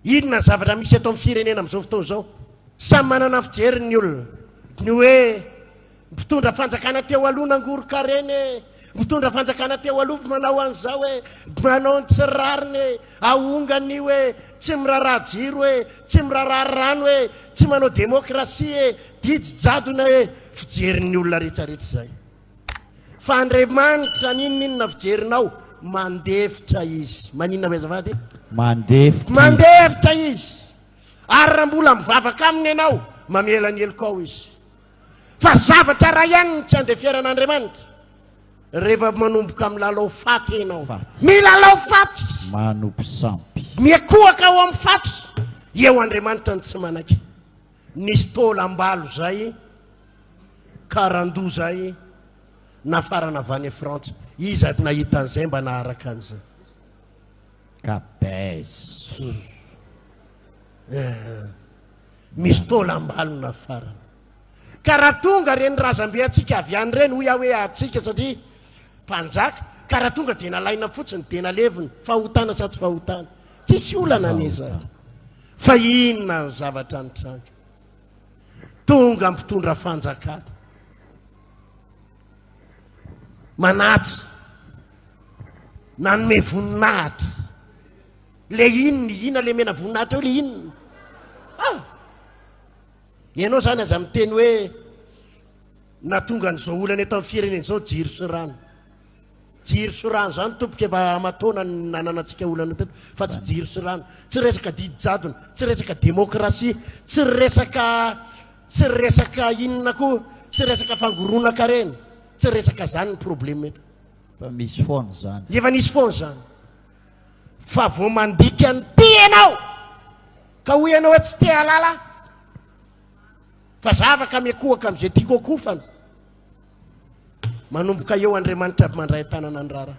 inona zavatra misy atao amin'ny firenena amin'izao fotoana zao samy manana fijery ny olona ny hoe mpitondra fanjakana teo aloha nangoro-kareny mpitondra fanjakana teo aloha manao an'izao hoe manao ny tsy rariny ahongany hoe tsy miraraha jiro hoe tsy miraraha rano hoe tsy manao demokrasia didijadona hoe fijerin'ny olona rehetrarehetra zay fa Andriamanitra ninona fijerinao mandefitra izy maninona bezavady mandefitra izy ary raha mbola mivavaka aminy ianao mamela ny heloka ao izy fa zavatra raha ihany tsy andefiaran'Andriamanitra rehefa manomboka amin'ny lalao faty ianao milalao faty manompo sampy miakohaka ao amin'ny faty eo Andriamanitra ny tsy manaky nisy tôlambalo zay karandoa zay nafarana avy any Frantsa izy nahita an'izay mba naharaka an'izay kabes misy tôlambalo nafarana ka raha tonga reny razambe atsika avy any reny hoy hoe atsika satria mpanjaka ka raha tonga dia nalaina fotsiny dia naleviny fahotana sa tsy fahotana tsisy olana an'izany fa inona ny zavatra ny tranga tonga mpitondra fanjakana manatsy nanome voninahitra le inona le mena voninahitra eo le inona ianao zany aza miteny hoe natonga n'izao olana eto amin'ny firenena zao jiro sy rano zany tompoka efa amatona nananantsika olana teto fa tsy jiro sy rano tsy resaka didijadona tsy resaka demokrasia tsy resaka inona koa tsy resaka fangoronaka reny tsy resaka zany ny problème eto fa misy foana zany efa nisy foana zany fa vao mandika ny ty ianao ka hoy ianao hoe tsy te halala fa zavaka miakohaka amin'izay tiako akofana manomboka eo Andriamanitra mandray tanana ny rara